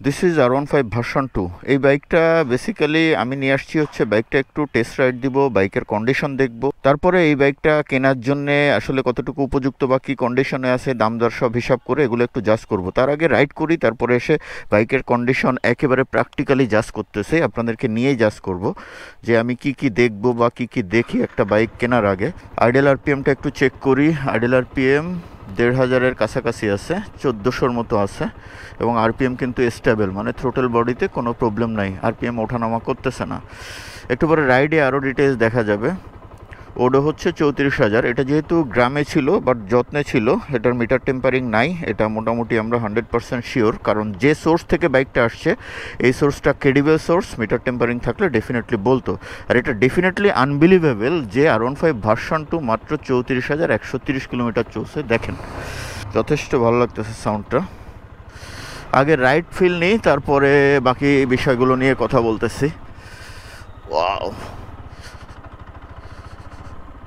This is R15 version 2। এই বাইকটা basically আমি নিয়ে আসছি হচ্ছে বাইকটা একটু টেস্ট রাইড দিব, বাইকের কন্ডিশন দেখব, তারপরে এই বাইকটা কেনার জন্যে আসলে কতটুকু উপযুক্ত বা কী কন্ডিশনে আছে দাম দর সব হিসাব করে এগুলো একটু জাজ করব। তার আগে রাইড করি, তারপরে এসে বাইকের কন্ডিশন একেবারে প্র্যাকটিক্যালি জাজ করতেছে, আপনাদেরকে নিয়েই জাজ করব যে আমি কি কি দেখব বা কি কি দেখি একটা বাইক কেনার আগে। আইডেল আরপিএমটা একটু চেক করি। আইডেল আরপিএম 1500-এর কাছাকাছি আছে, 1400-র মতো আছে, এবং আরপিএম কিন্তু স্টেবল, মানে থ্রোটল বডিতে কোনো প্রবলেম নাই, আরপিএম ওঠানামা করতেছে না। একটু পরে রাইডে আরও ডিটেলস দেখা যাবে। ওডো হচ্ছে 34,000। এটা যেহেতু গ্রামে ছিল বাট যত্নে ছিল, এটার মিটার টেম্পারিং নাই, এটা মোটামুটি আমরা 100% শিওর, কারণ যে সোর্স থেকে বাইকটা আসছে এই সোর্সটা ক্রেডিবল সোর্স, মিটার টেম্পারিং থাকলে ডেফিনেটলি বলতো। আর এটা ডেফিনেটলি আনবিলিভেবল যে R15 ভার্সন 2 মাত্র 34,130 কিলোমিটার চলছে। দেখেন, যথেষ্ট ভালো লাগতেছে সাউন্ডটা। আগে রাইড ফিল নেই, তারপরে বাকি বিষয়গুলো নিয়ে কথা বলতেছি। ওয়াও,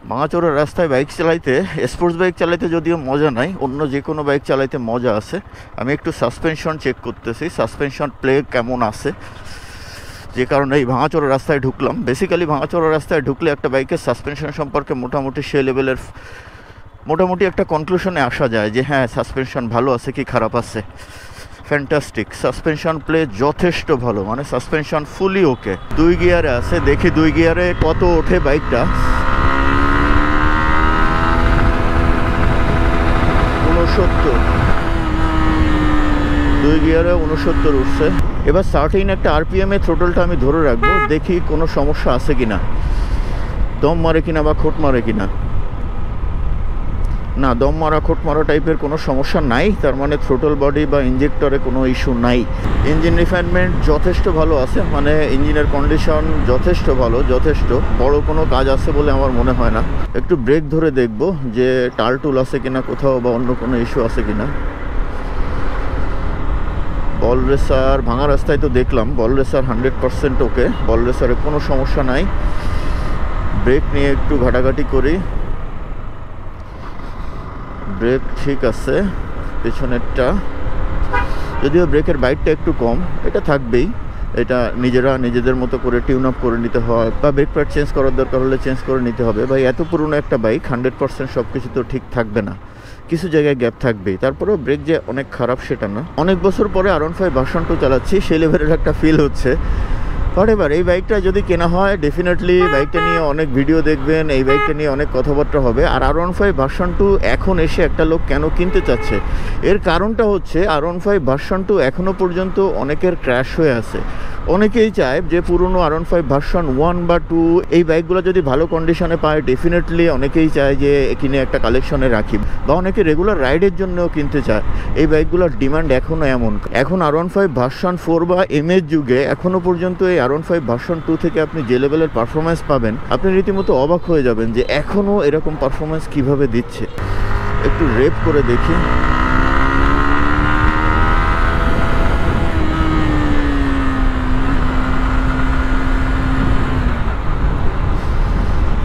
ভাঙাচোরা রাস্তায় বাইক চালাইতে, স্পোর্টস বাইক চালাইতে যদিও মজা নাই, অন্য যে কোনো বাইক চালাইতে মজা আছে। আমি একটু সাসপেনশন চেক করতেছি, সাসপেনশন প্লে কেমন আছে, যে কারণে এই ভাঙাচোরা রাস্তায় ঢুকলাম। বেসিক্যালি ভাঙাচোরা রাস্তায় ঢুকলে একটা বাইকের সাসপেনশন সম্পর্কে মোটামুটি সে লেভেলের মোটামুটি একটা কনক্লুশনে আসা যায় যে হ্যাঁ সাসপেনশন ভালো আছে কি খারাপ আছে। ফ্যান্টাস্টিক, সাসপেনশন প্লে যথেষ্ট ভালো, মানে সাসপেনশন ফুলি ওকে। 2 গিয়ারে আছে, দেখি 2 গিয়ারে কত ওঠে বাইকটা। 69, 2 গিয়ারে 69 উঠছে। এবার সার্টেইন একটা আরপিএমে থ্রোটলটা আমি ধরে রাখবো, দেখি কোনো সমস্যা আছে কিনা, দম মারে কিনা বা খোট মারে কিনা। না, দম মারা খোট মারা টাইপের কোনো সমস্যা নাই, তার মানে থ্রোটল বডি বা ইঞ্জেক্টরে কোনো ইস্যু নাই। ইঞ্জিন রিফাইনমেন্ট যথেষ্ট ভালো আছে, মানে ইঞ্জিনের কন্ডিশন যথেষ্ট ভালো, যথেষ্ট বড় কোনো কাজ আছে বলে আমার মনে হয় না। একটু ব্রেক ধরে দেখব যে টাল টুল আছে কিনা কোথাও বা অন্য কোনো ইস্যু আছে কিনা। বল রেসার ভাঙা রাস্তায় তো দেখলাম, বল রেসার 100% ওকে, বল রেসারে কোনো সমস্যা নাই। ব্রেক নিয়ে একটু ঘাটাঘাটি করি, ব্রেক ঠিক আছে পেছনেরটা, যদিও ব্রেকের বাইটটা একটু কম, এটা থাকবেই, এটা নিজেরা নিজেদের মতো করে টিউন আপ করে নিতে হয়, বা ব্রেক প্যাড চেঞ্জ করার দরকার হলে চেঞ্জ করে নিতে হবে। ভাই এত পুরনো একটা বাইক, 100% সব কিছু তো ঠিক থাকবে না, কিছু জায়গায় গ্যাপ থাকবেই। তারপরেও ব্রেক যে অনেক খারাপ সেটা না। অনেক বছর পরে R15 ভার্সন 2 চালাচ্ছি, সেই লেভেলের একটা ফিল হচ্ছে। বাট এবার এই বাইকটা যদি কেনা হয় ডেফিনেটলি বাইকটা নিয়ে অনেক ভিডিও দেখবেন, এই বাইকটা নিয়ে অনেক কথাবার্তা হবে। আর R15 ভার্সন 2 এখন এসে একটা লোক কেন কিনতে চাচ্ছে, এর কারণটা হচ্ছে R15 ভার্সন 2 এখনও পর্যন্ত অনেকের ক্র্যাশ হয়ে আছে। অনেকেই চায় যে পুরনো R15 ভার্সন 1 বা 2 এই বাইকগুলো যদি ভালো কন্ডিশনে পায়, ডেফিনেটলি অনেকেই চায় যে কিনে একটা কালেকশনে রাখি, বা অনেকে রেগুলার রাইডের জন্যও কিনতে চায়। এই বাইকগুলোর ডিমান্ড এখনও এমন। এখন R15 ভার্সন 4 বা এর যুগে এখনও পর্যন্ত এই R15 ভার্সন 2 থেকে আপনি যে লেভেলের পারফরমেন্স পাবেন, আপনি রীতিমতো অবাক হয়ে যাবেন যে এখনও এরকম পারফরমেন্স কিভাবে দিচ্ছে। একটু রেপ করে দেখি।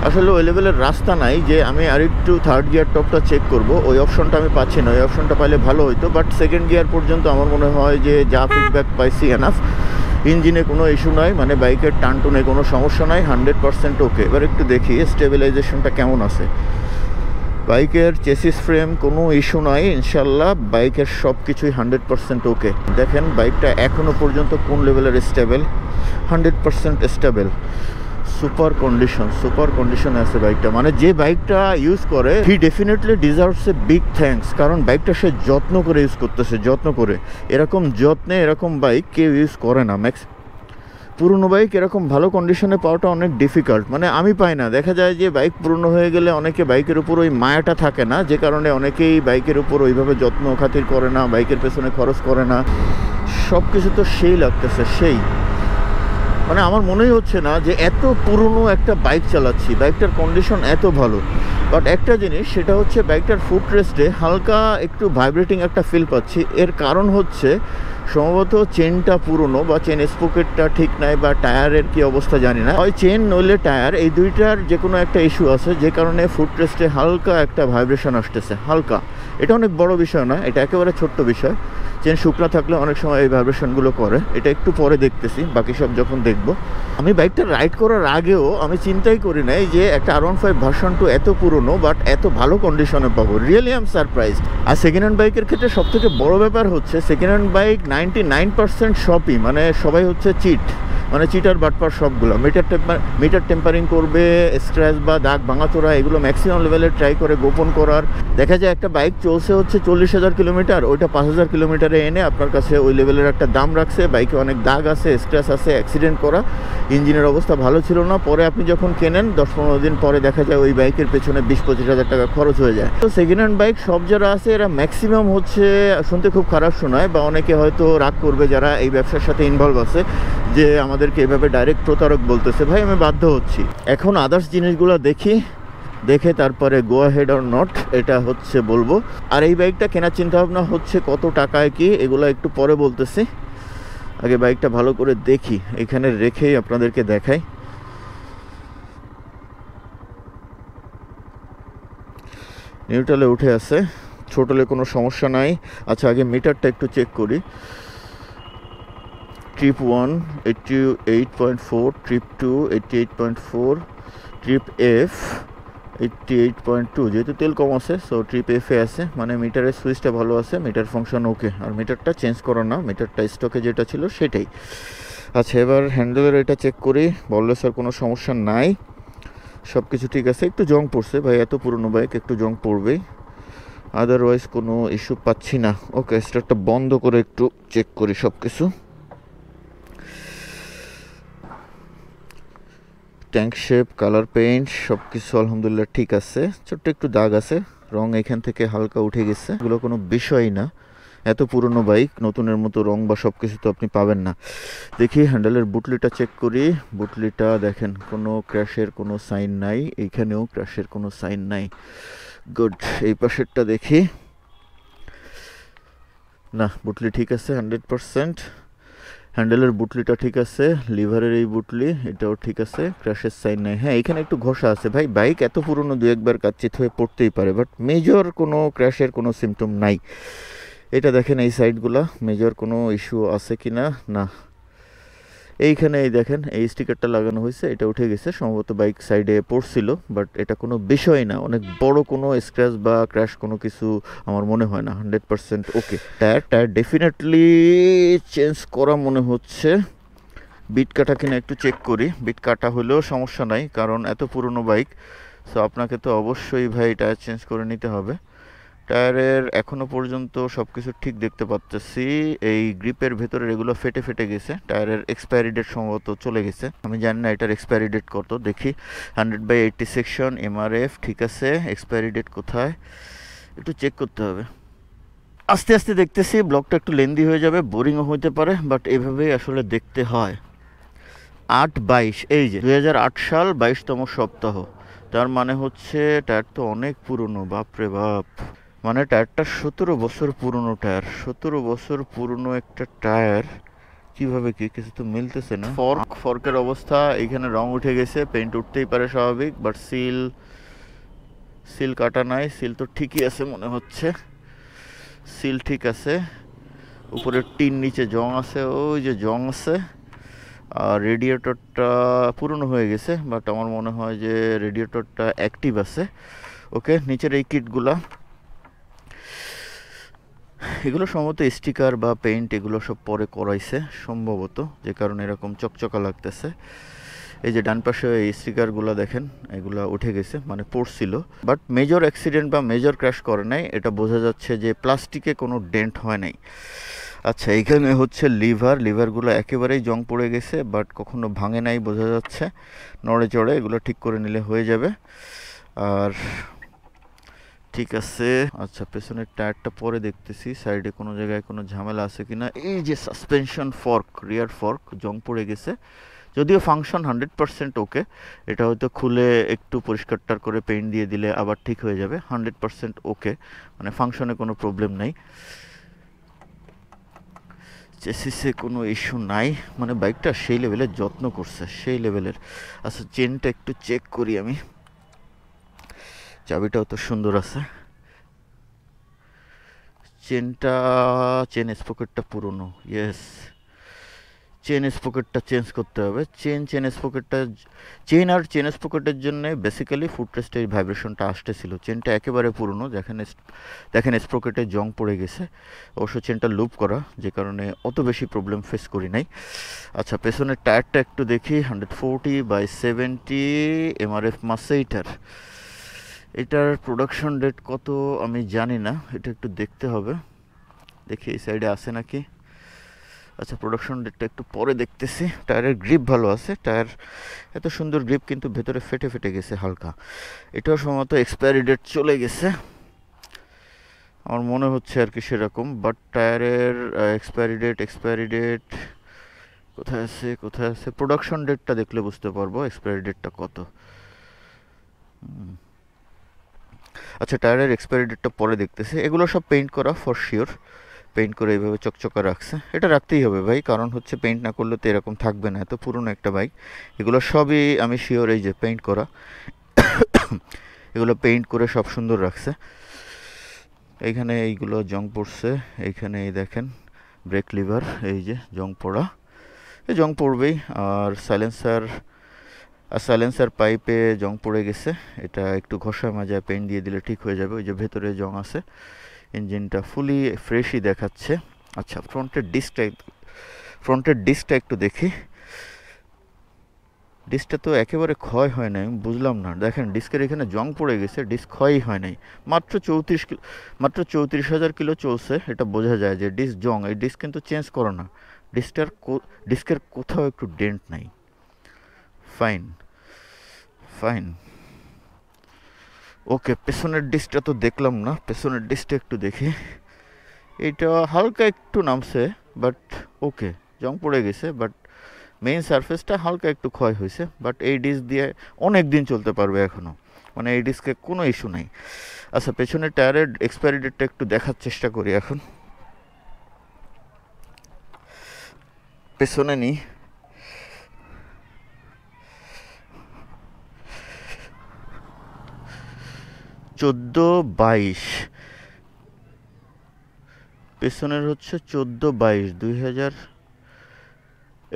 আসলে ওই লেভেলের রাস্তা নাই যে আমি আরেকটু থার্ড গিয়ার টপটা চেক করব, ওই অপশনটা আমি পাচ্ছি না। ওই অপশনটা পাইলে ভালো হইতো, বাট সেকেন্ড গিয়ার পর্যন্ত আমার মনে হয় যে যা ফিডব্যাক পাইছি এনাফ। ইঞ্জিনে কোনো ইস্যু নাই, মানে বাইকের টানটুনে কোনো সমস্যা নাই, 100% ওকে। এবার একটু দেখি স্টেবিলাইজেশনটা কেমন আছে। বাইকের চেসিস ফ্রেম কোনো ইস্যু নাই ইনশাল্লাহ, বাইকের সব কিছুই 100% ওকে। দেখেন বাইকটা এখনও পর্যন্ত কোন লেভেলের স্টেবল, 100% স্টেবল, সুপার কন্ডিশনে আছে বাইকটা। মানে যে বাইকটা ইউজ করে he definitely deserves a big thanks, কারণ বাইকটা সে যত্ন করে ইউজ করতেছে, যত্ন করে। এরকম যত্নে এরকম বাইক কেউ ইউজ করে না। পুরনো বাইক এরকম ভালো কন্ডিশনে পাওয়াটা অনেক ডিফিকাল্ট, মানে আমি পাই না। দেখা যায় যে বাইক পুরনো হয়ে গেলে অনেকে বাইকের উপর ওই মায়াটা থাকে না, যে কারণে অনেকেই বাইকের উপর ওইভাবে যত্ন খাতির করে না, বাইকের পেছনে খরচ করে না। সব কিছু তো সেই লাগতেছে, সেই মানে আমার মনেই হচ্ছে না যে এত পুরনো একটা বাইক চালাচ্ছি, বাইকটার কন্ডিশন এত ভালো। বাট একটা জিনিস, সেটা হচ্ছে বাইকটার ফুট রেস্টে হালকা একটু ভাইব্রেটিং একটা ফিল পাচ্ছি। এর কারণ হচ্ছে সম্ভবত চেনটা পুরনো বা চেন স্পকেটটা ঠিক নাই বা টায়ারের কি অবস্থা জানি না, ওই চেন নইলে টায়ার, এই দুইটার যে কোনো একটা ইস্যু আছে, যে কারণে ফুটরেস্টে হালকা একটা ভাইব্রেশন আসতেছে, হালকা। এটা অনেক বড় বিষয় না, এটা একেবারে ছোট্ট বিষয়। চেন শুকনা থাকলে অনেক সময় এই ভাইব্রেশনগুলো করে, এটা একটু পরে দেখতেছি, বাকি সব যখন দেখব। আমি বাইকটা রাইড করার আগেও আমি চিন্তাই করি নাই যে একটা R15 ভার্সন 2 এত পুরনো বাট এত ভালো কন্ডিশনে পাবো। Really I am surprised. আর সেকেন্ড হ্যান্ড বাইকের ক্ষেত্রে সবথেকে বড় ব্যাপার হচ্ছে সেকেন্ড হ্যান্ড বাইক 99% শপই, মানে সবাই হচ্ছে চিট, মানে চিটার বাটপার সবগুলো। মিটার টেম্পারিং করবে, স্ক্র্যাচ বা দাগ ভাঙাচোরা এগুলো ম্যাক্সিমাম লেভেলে ট্রাই করে গোপন করার। দেখা যায় একটা বাইক চলছে হচ্ছে 40,000 কিলোমিটার, ওইটা 5,000 কিলোমিটারে এনে আপনার কাছে ওই লেভেলের একটা দাম রাখছে, বাইকে অনেক দাগ আছে, স্ক্র্যাচ আছে, অ্যাক্সিডেন্ট করা, ইঞ্জিনের অবস্থা ভালো ছিল না। পরে আপনি যখন কেনেন 10-15 দিন পরে দেখা যায় ওই বাইকের পেছনে 20-25 হাজার টাকা খরচ হয়ে যায়। তো সেকেন্ড হ্যান্ড বাইক সব যারা আছে এরা ম্যাক্সিমাম হচ্ছে, শুনতে খুব খারাপ শোনায় বা অনেকে হয়তো রাগ করবে যারা এই ব্যবসার সাথে ইনভলভ আছে, যে আমাদেরকে এভাবে ডাইরেক্ট প্রতারক বলতেছে। ভাই আমি বাধ্য হচ্ছি, এখন আদার্স জিনিসগুলো দেখি, দেখে তারপরে গো হেড অর নট এটা হচ্ছে বলবো। আর এই বাইকটা কেনার চিন্তাভাবনা হচ্ছে কত টাকায় কি এগুলো একটু পরে বলতেছি, আগে বাইকটা ভালো করে দেখি, এখানে রেখেই আপনাদেরকে দেখাই। নিউট্রালে উঠে আছে, ছোটলে কোনো সমস্যা নাই। আচ্ছা আগে মিটারটা একটু চেক করি। ট্রিপ 1 88.4, ট্রিপ 2 88.4, ট্রিপ F 88.2, যেহেতু তেল কম আছে সো ট্রিপ F এ আছে, মানে মিটারের সুইচটা ভালো আছে, মিটার ফাংশন ওকে। আর মিটারটা চেঞ্জ করা না, মিটারটা স্টকে যেটা ছিল সেটাই। আচ্ছা এবার হ্যান্ডেলের এটা চেক করি, বললে স্যার কোনো সমস্যা নাই, সব কিছু ঠিক আছে। একটু জং পড়ছে ভাই, এত পুরনো বাইক একটু জং পড়বেই, আদারওয়াইজ কোনো ইস্যু পাচ্ছি না। ওকে স্টার্টটা বন্ধ করে একটু চেক করি সব কিছু। ট্যাঙ্ক শেপ, কালার, পেইন্ট সব কিছু আলহামদুলিল্লাহ ঠিক আছে। ছোট্ট একটু দাগ আছে, রং এখান থেকে হালকা উঠে গেছে, এগুলো কোনো বিষয়ই না। এত পুরনো বাইক নতুনের মতো রং বা সব কিছু তো আপনি পাবেন না। দেখি হ্যান্ডেলের বুটলিটা চেক করি। বুটলিটা দেখেন কোনো ক্র্যাশের কোনো সাইন নাই, এইখানেও ক্র্যাশের কোনো সাইন নাই। গুড। এই পাশেরটা দেখি, না বুটলি ঠিক আছে 100%। হ্যান্ডেলের বুটলিটা ঠিক আছে, লিভারের এই বুটলি এটাও ঠিক আছে, ক্র্যাশের সাইন নাই। হ্যাঁ এখানে একটু ঘষা আছে ভাই, বাইক এত পুরনো দু একবার কাচ্চিত হয়ে পড়তেই পারে, বাট মেজর কোনো ক্র্যাশের কোনো সিমটম নাই। এটা দেখেন এই সাইডগুলা মেজর কোনো ইস্যু আছে কি না, না। এইখানে এই দেখেন এই স্টিকারটা লাগানো হয়েছে, এটা উঠে গেছে, সম্ভবত বাইক সাইডে পড়ছিল, বাট এটা কোনো বিষয় না, অনেক বড় কোনো স্ক্র্যাচ বা ক্র্যাশ কোনো কিছু আমার মনে হয় না। 100% ওকে। টায়ার ডেফিনেটলি চেঞ্জ করা মনে হচ্ছে। বিট কাটা কিনা একটু চেক করি, বিট কাটা হলেও সমস্যা নাই কারণ এত পুরনো বাইক, সো আপনাকে তো অবশ্যই ভাই টায়ার চেঞ্জ করে নিতে হবে। টায়ারের এখনো পর্যন্ত সব কিছু ঠিক দেখতে পাচ্ছি, এই গ্রিপের ভেতরে এগুলো ফেটে ফেটে গেছে, টায়ারের এক্সপায়ারি ডেট সম্ভবত চলে গেছে, আমি জানি না এটার এক্সপায়ারি ডেট কত। দেখি 100/80 সেকশন, MRF ঠিক আছে, এক্সপায়ারি ডেট কোথায় একটু চেক করতে হবে। আস্তে আস্তে দেখতেছি, ব্লগটা একটু লেন্দি হয়ে যাবে, বোরিংও হইতে পারে, বাট এভাবেই আসলে দেখতে হয়। 8/22, এই যে 2008 সাল 22তম সপ্তাহ, তার মানে হচ্ছে টায়ার তো অনেক পুরনো, বাপরে বাপ। মানে টায়ারটা 17 বছর পুরনো টায়ার, 17 বছর পুরনো একটা টায়ার, কিভাবে কি কিছু তো মিলতেছে না। ফর্কের অবস্থা, এখানে রং উঠে গেছে, পেইন্ট উঠতেই পারে স্বাভাবিক, বাট সিল কাটা নাই, সিল তো ঠিকই আছে মনে হচ্ছে, সিল ঠিক আছে। উপরে টিন, নিচে জং আছে, ওই যে জং আছে। আর রেডিয়েটরটা পুরনো হয়ে গেছে, বাট আমার মনে হয় যে রেডিয়েটরটা অ্যাক্টিভ আছে। ওকে, নিচের এই কিটগুলা, এগুলো সম্ভবত স্টিকার বা পেইন্ট এগুলো সব পরে করাইছে সম্ভবত, যে কারণে এরকম চকচকা লাগতেছে। এই যে ডান পাশে এই স্টিকারগুলো দেখেন, এগুলো উঠে গেছে, মানে পড়ছিল, বাট মেজর অ্যাক্সিডেন্ট বা মেজর ক্র্যাশ করে নাই, এটা বোঝা যাচ্ছে যে প্লাস্টিকে কোনো ডেন্ট হয় নাই। আচ্ছা এইখানে হচ্ছে লিভারগুলো একেবারেই জং পড়ে গেছে, বাট কখনো ভাঙে নাই বোঝা যাচ্ছে, নড়ে চড়ে, এগুলো ঠিক করে নিলে হয়ে যাবে। আর ঠিক আছে। আচ্ছা পেছনের টায়ারটা পরে দেখতেছি, সাইডে কোনো জায়গায় কোনো ঝামেলা আছে কিনা। এই যে সাসপেনশন ফর্ক, রিয়ার ফর্ক জং পড়ে গেছে, যদিও ফাংশন 100% ওকে, এটা হয়তো খুলে একটু পরিষ্কার করে পেইন্ট দিয়ে দিলে আবার ঠিক হয়ে যাবে। 100% ওকে, মানে ফাংশনে কোনো প্রবলেম নাই। চেসিসে কোনো ইস্যু নাই, মানে বাইকটা সেই লেভেলের যত্ন করছে, সেই লেভেলের। আচ্ছা চেনটা একটু চেক করি আমি, চাবিটাও তো সুন্দর আছে। চেন স্পকেটটা পুরনো, ইয়েস, চেন স্পকেটটা চেঞ্জ করতে হবে। চেন স্পকেটের জন্য বেসিক্যালি ফুট রেস্টের ভাইব্রেশনটা আসতেছিল। চেনটা একেবারে পুরনো, দেখেন স্পকেটে জং পড়ে গেছে। অবশ্য চেনটা লুপ করা, যে কারণে অত বেশি প্রবলেম ফেস করি নাই। আচ্ছা পেছনের টায়ারটা একটু দেখি, 140/70 এমআরএফ মাসেইটার। এটার প্রোডাকশন ডেট কত আমি জানি না, এটা একটু দেখতে হবে, দেখি এই সাইডে আছে নাকি। আচ্ছা প্রোডাকশন ডেটটা একটু পরে দেখতেছি। টায়ারের গ্রিপ ভালো আছে, টায়ার এত সুন্দর গ্রিপ কিন্তু ভেতরে ফেটে ফেটে গেছে হালকা। এটাও সম্ভবত এক্সপায়ারি ডেট চলে গেছে আমার মনে হচ্ছে আর কি সেরকম। বাট টায়ারের এক্সপায়ারি ডেট কোথায় আছে, প্রোডাকশন ডেটটা দেখলে বুঝতে পারবো এক্সপায়ারি ডেটটা কত। আচ্ছা টায়ারের এক্সপায়ারি ডেটটা পরে দেখতেছি। এগুলো সব পেইন্ট করা ফর শিওর, পেইন্ট করে এইভাবে চকচকা রাখছে। এটা রাখতেই হবে ভাই, কারণ হচ্ছে পেইন্ট না করলে তো এরকম থাকবে না, এত পুরনো একটা বাইক। এগুলো সবই আমি শিওর, এই যে পেইন্ট করা, এগুলো পেইন্ট করে সব সুন্দর রাখছে। এইখানে এইগুলো জং পড়ছে, এইখানে এই দেখেন ব্রেক লিভার, এই যে জং পড়া, এই জং পড়বেই। আর সাইলেন্সার পাইপে জং পড়ে গেছে, এটা একটু ঘষা মাজায় পেইন্ট দিয়ে দিলে ঠিক হয়ে যাবে। ওই যে ভেতরে জং আছে। ইঞ্জিনটা ফুলি ফ্রেশই দেখাচ্ছে। আচ্ছা ফ্রন্টের ডিস্কটা একটু দেখি। ডিস্কটা তো একেবারে ক্ষয় হয় নাই, বুঝলাম না। দেখেন ডিস্কের এখানে জং পড়ে গেছে, ডিস্ক ক্ষয়ই হয় নাই। মাত্র 34,000 কিলো চলছে, এটা বোঝা যায় যে ডিস্ক জং। এই ডিস্ক কিন্তু চেঞ্জ করো না, ডিস্কের কোথাও একটু ডেন্ট নাই। ফাইন ফাইন ওকে, পেছনের ডিস্কটা তো দেখলাম না, পেছনের ডিস্কটা একটু দেখি। এটা হালকা একটু নামছে, বাট ওকে, জং পড়ে গেছে, বাট মেইন সারফেসটা হালকা একটু ক্ষয় হয়েছে। বাট এই ডিস্ক দিয়ে অনেক দিন চলতে পারবে এখনও, মানে এই ডিস্কে কোনো ইস্যু নাই। আচ্ছা পেছনের টায়ারের এক্সপায়ারি ডেটটা একটু দেখার চেষ্টা করি এখন। পেছনে নিই, চোদ্দো-22, পেছনের হচ্ছে 14/22/2000।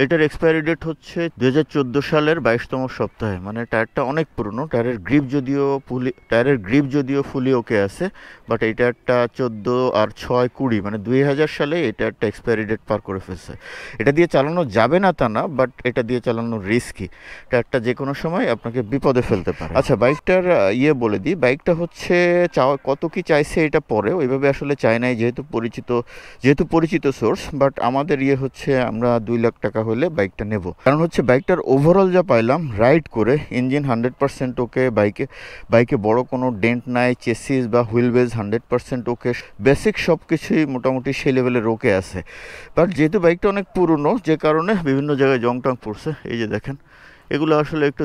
এটার এক্সপায়ারি ডেট হচ্ছে 2014 সালের 22তম সপ্তাহে, মানে টায়ারটা অনেক পুরনো। টায়ারের গ্রিপ যদিও ফুলি ওকে আছে, বাট এই টায়ারটা 14/6/20, মানে 2000 সালে এই টায়ারটা এক্সপায়ারি ডেট পার করে ফেলছে। এটা দিয়ে চালানো যাবে না তা না, বাট এটা দিয়ে চালানো রিস্কি। টায়ারটা যে কোনো সময় আপনাকে বিপদে ফেলতে পারে। আচ্ছা বাইকটার বলে দিই, বাইকটা হচ্ছে কত কি চাইছে এটা পরে, ওইভাবে আসলে চাই নাই, যেহেতু পরিচিত সোর্স। বাট আমাদের হচ্ছে আমরা 2 লাখ টাকা হলে বাইকটা নেব, কারণ হচ্ছে বাইকটার ওভারঅল যা পাইলাম রাইড করে, ইঞ্জিন 100% ওকে, বাইকে বড় কোনো ডেন্ট নাই, চেসিস বা হুইল বেজ 100% ওকে, বেসিক সব কিছুই মোটামুটি সেই লেভেলের ওকে আছে। বাট যেহেতু বাইকটা অনেক পুরনো, যে কারণে বিভিন্ন জায়গায় জং টং পড়ছে। এই যে দেখেন, এগুলো আসলে একটু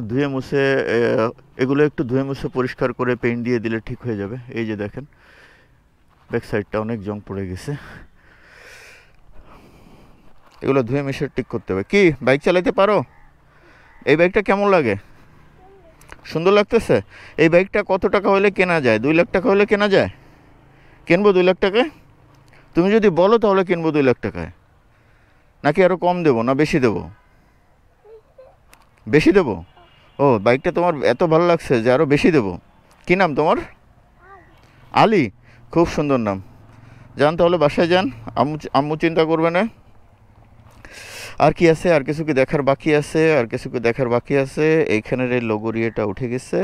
ধুয়ে মুছে পরিষ্কার করে পেইন্ট দিয়ে দিলে ঠিক হয়ে যাবে। এই যে দেখেন ব্যাক সাইডটা অনেক জং পড়ে গেছে, এগুলো ধুয়ে মিশে ঠিক করতে হবে। কি বাইক চালাতে পারো? এই বাইকটা কেমন লাগে? সুন্দর লাগতেছে? এই বাইকটা কত টাকা হলে কেনা যায়? 2 লাখ টাকা হলে কেনা যায়? কিনবো 2 লাখ টাকায়? তুমি যদি বলো তাহলে কিনবো 2 লাখ টাকায়, নাকি আরও কম দেবো, না বেশি দেবো? বেশি দেবো? ও বাইকটা তোমার এত ভালো লাগছে যে আরও বেশি দেবো। কী নাম তোমার? আলী, খুব সুন্দর নাম। যান তাহলে বাসায় যান, আম্মু চিন্তা করবে না। আর কি আছে, আর কিছু কি দেখার বাকি আছে? এইখানের এই লোগোর ইয়েটা উঠে গেছে,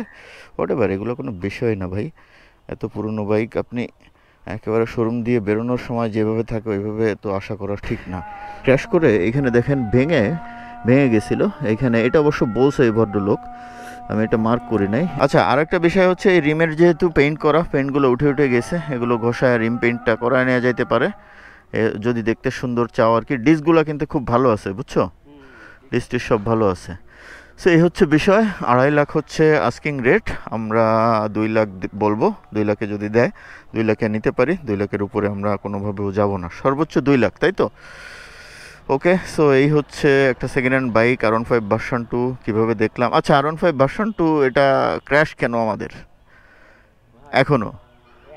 হোয়াটএভার, এগুলো কোনো বিষয় না ভাই। এত পুরনো বাইক আপনি একেবারে শোরুম দিয়ে বেরোনোর সময় যেভাবে থাকে ওইভাবে তো আশা করা ঠিক না। ক্র্যাশ করে এখানে দেখেন ভেঙে গেছিলো এইখানে, এটা অবশ্য বলছে এই ভদ্রলোক, আমি এটা মার্ক করি নাই। আচ্ছা আর একটা বিষয় হচ্ছে, এই রিমের যেহেতু পেইন্ট করা, পেইন্টগুলো উঠে গেছে, এগুলো ঘষায় রিম পেইন্টটা করায় নেওয়া যাইতে পারে যদি দেখতে সুন্দর চাও আর কি। ডিস্কগুলো কিন্তু খুব ভালো আছে, বুঝছো, ডিস্কটির সব ভালো আছে। সো এই হচ্ছে বিষয়। 2.5 লাখ হচ্ছে আস্কিং রেট, আমরা 2 লাখ বলবো। 2 লাখে যদি দেয় 2 লাখে নিতে পারি, 2 লাখের উপরে আমরা কোনোভাবেও যাব না, সর্বোচ্চ 2 লাখ, তাই তো? ওকে, সো এই হচ্ছে একটা second hand bike R15 version 2 কিভাবে দেখলাম। আচ্ছা, R15 ভার্সন 2 এটা ক্র্যাশ কেন আমাদের ভাই এখনো?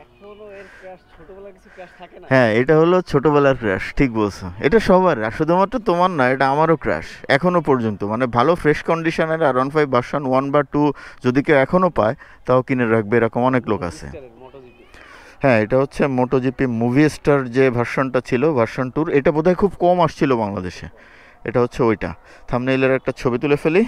এখনো এর ক্র্যাশ, ছোটবেলার কিছু ক্র্যাশ থাকে না? হ্যাঁ, এটা হলো ছোটবেলার ক্র্যাশ, ঠিক বলছো। এটা সবার, আর শুধুমাত্র তোমার না, এটা আমারও ক্র্যাশ এখনো পর্যন্ত। মানে ভালো ফ্রেশ কন্ডিশনের R15 ভার্সন 1 বা 2 যদি কেউ এখনো পায়, তাও কিনে রাখবে, এরকম অনেক লোক মুভি আছে। স্টারের মোটোজিপি। হ্যাঁ, এটা হচ্ছে মোটোজিপি মুভি স্টার যে ভার্সনটা ছিল, ভার্সন 2, এটা বোধহয় খুব কম আসছিল বাংলাদেশে। এটা হচ্ছে ওইটা। থাম্বনেইলের একটা ছবি তুলে ফেলি।